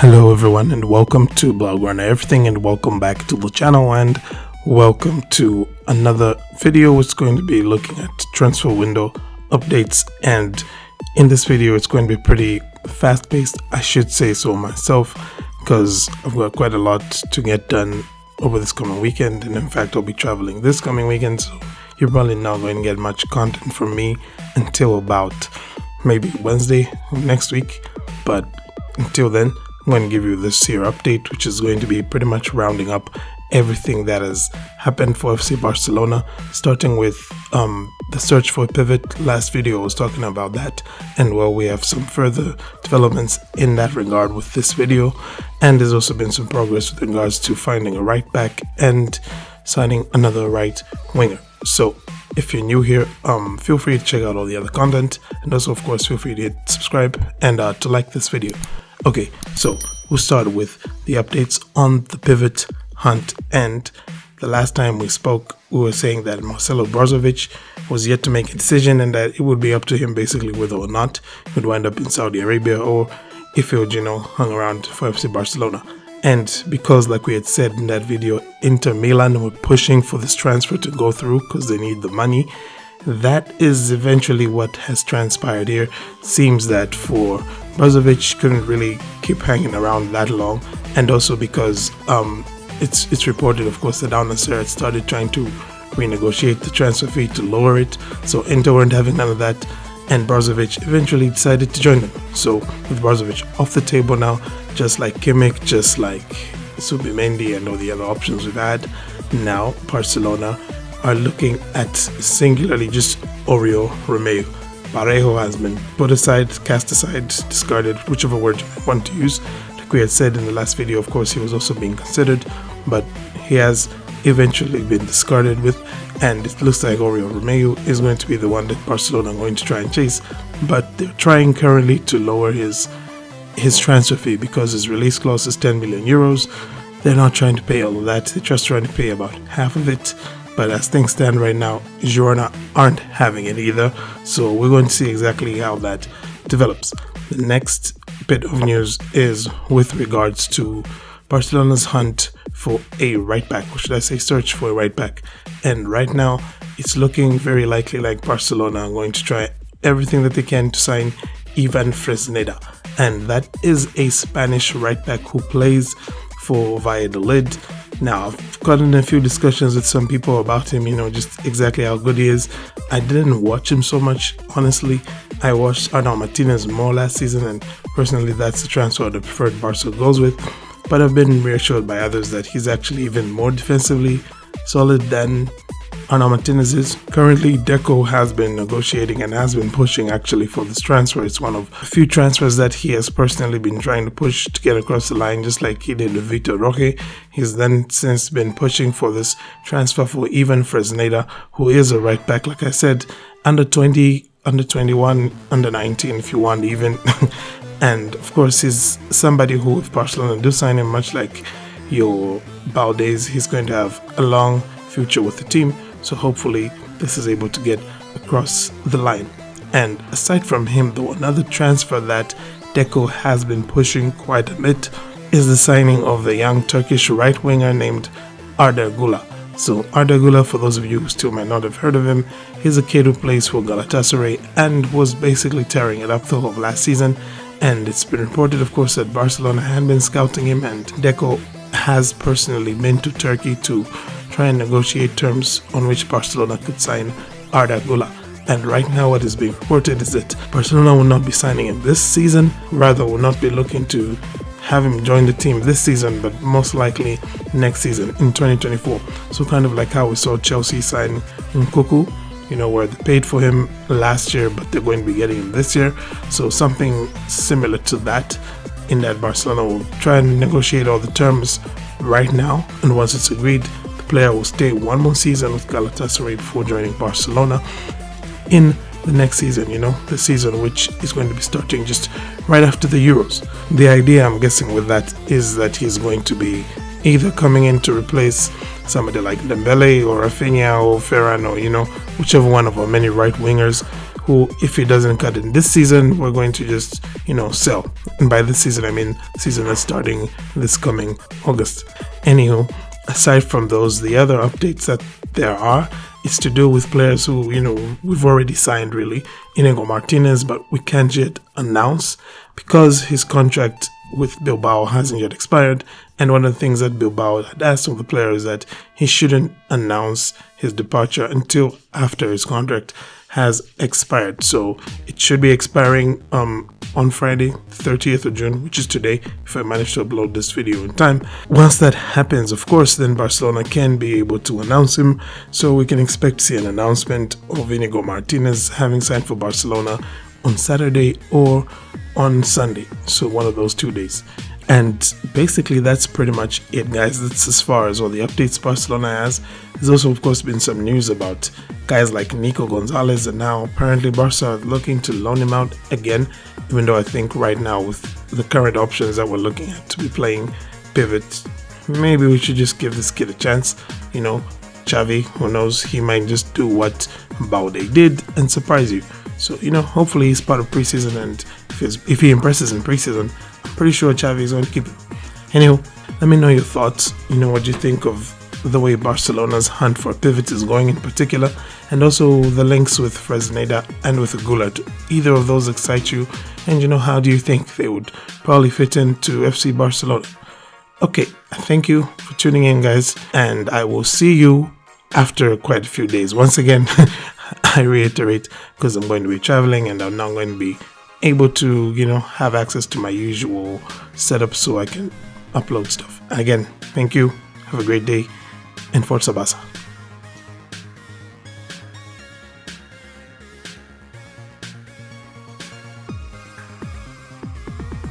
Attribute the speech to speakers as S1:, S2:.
S1: Hello everyone and welcome to Blog Runner Everything, and welcome back to the channel, and welcome to another video. It's going to be looking at transfer window updates, and in this video it's going to be pretty fast paced, I should say so myself, because I've got quite a lot to get done over this coming weekend, and in fact I'll be traveling this coming weekend, so you're probably not going to get much content from me until about maybe Wednesday of next week. But until then, I'm going to give you this here update, which is going to be pretty much rounding up everything that has happened for FC Barcelona, starting with the search for a pivot. Last video I was talking about that, and well, we have some further developments in that regard with this video, and there's also been some progress with regards to finding a right back and signing another right winger. So if you're new here, feel free to check out all the other content, and also of course feel free to hit subscribe and to like this video. Okay, so we'll start with the updates on the pivot hunt, and the last time we spoke we were saying that Marcelo Brozovic was yet to make a decision, and that it would be up to him basically whether or not he would wind up in Saudi Arabia or if he would, hung around for FC Barcelona. And because, like we had said in that video, Inter Milan were pushing for this transfer to go through because they need the money, that is eventually what has transpired here. Seems that for Brozovic couldn't really keep hanging around that long, and also because it's reported, of course, that Nassr had started trying to renegotiate the transfer fee to lower it, so Inter weren't having none of that, and Brozovic eventually decided to join them. So with Brozovic off the table now, just like Kimmich, just like Subimendi and all the other options we've had, now Barcelona are looking at singularly just Oriol Romeu. Parejo has been put aside, cast aside, discarded, whichever word you want to use. Like we had said in the last video, of course, he was also being considered, but he has eventually been discarded with, and it looks like Oriol Romeu is going to be the one that Barcelona are going to try and chase. But they're trying currently to lower his transfer fee because his release clause is 10 million euros. They're not trying to pay all of that, they're just trying to pay about half of it. But as things stand right now, Girona aren't having it either, so we're going to see exactly how that develops. The next bit of news is with regards to Barcelona's hunt for a right back, or should I say search for a right back. And right now, it's looking very likely like Barcelona are going to try everything that they can to sign Ivan Fresneda. And that is a Spanish right back who plays for Valladolid. Now, I've gotten a few discussions with some people about him, just exactly how good he is. I didn't watch him so much, honestly. I watched Arda Martinez more last season, and personally that's the transfer the preferred Barca goes with. But I've been reassured by others that he's actually even more defensively solid than Arda Martinez is. Currently, Deco has been negotiating and has been pushing actually for this transfer. It's one of a few transfers that he has personally been trying to push to get across the line, just like he did with Vitor Roque. He's then since been pushing for this transfer for Ivan Fresneda, who is a right back, like I said, under 20, under 21, under 19 if you want even. And of course he's somebody who, if Barcelona do sign him, much like your Valdez, he's going to have a long future with the team. So hopefully this is able to get across the line. And aside from him though, another transfer that Deco has been pushing quite a bit is the signing of the young Turkish right winger named Arda Guler. So Arda Guler, for those of you who still might not have heard of him, he's a kid who plays for Galatasaray and was basically tearing it up the whole of last season. And it's been reported, of course, that Barcelona had been scouting him, and Deco has personally been to Turkey to try and negotiate terms on which Barcelona could sign Arda Guler. And right now what is being reported is that Barcelona will not be signing him this season, rather will not be looking to have him join the team this season, but most likely next season in 2024. So kind of like how we saw Chelsea sign Nkunku, where they paid for him last year but they're going to be getting him this year. So something similar to that, in that Barcelona will try and negotiate all the terms right now, and once it's agreed, the player will stay one more season with Galatasaray before joining Barcelona in the next season, the season which is going to be starting just right after the Euros. The idea, I'm guessing, with that is that he's going to be either coming in to replace somebody like Dembele or Rafinha or Ferran, or whichever one of our many right wingers who, if he doesn't cut in this season, we're going to just, sell. And by this season, I mean season that's starting this coming August. Anywho, aside from those, the other updates that there are is to do with players who, we've already signed, really. Inigo Martinez, but we can't yet announce because his contract with Bilbao hasn't yet expired. And one of the things that Bilbao had asked of the player is that he shouldn't announce his departure until after his contract has expired. So it should be expiring on Friday, 30th of June, which is today, if I manage to upload this video in time. Once that happens, of course, then Barcelona can be able to announce him. So we can expect to see an announcement of Inigo Martinez having signed for Barcelona on Saturday or on Sunday. So one of those 2 days. And basically that's pretty much it, guys. That's as far as all the updates Barcelona has. There's also, of course, been some news about guys like Nico Gonzalez, and now apparently Barca are looking to loan him out again, even though I think right now with the current options that we're looking at to be playing pivot, maybe we should just give this kid a chance. Xavi, who knows, he might just do what Baude did and surprise you. So, hopefully he's part of preseason, and if he impresses in preseason, I'm pretty sure Xavi is going to keep him. Anyway, let me know your thoughts. What you think of the way Barcelona's hunt for pivots is going in particular, and also the links with Fresneda and with Guler. Do either of those excite you? And how do you think they would probably fit into FC Barcelona? Okay, thank you for tuning in, guys, and I will see you after quite a few days. Once again, I reiterate, because I'm going to be traveling and I'm not going to be able to, have access to my usual setup so I can upload stuff. And again, thank you. Have a great day, and Forza Barça.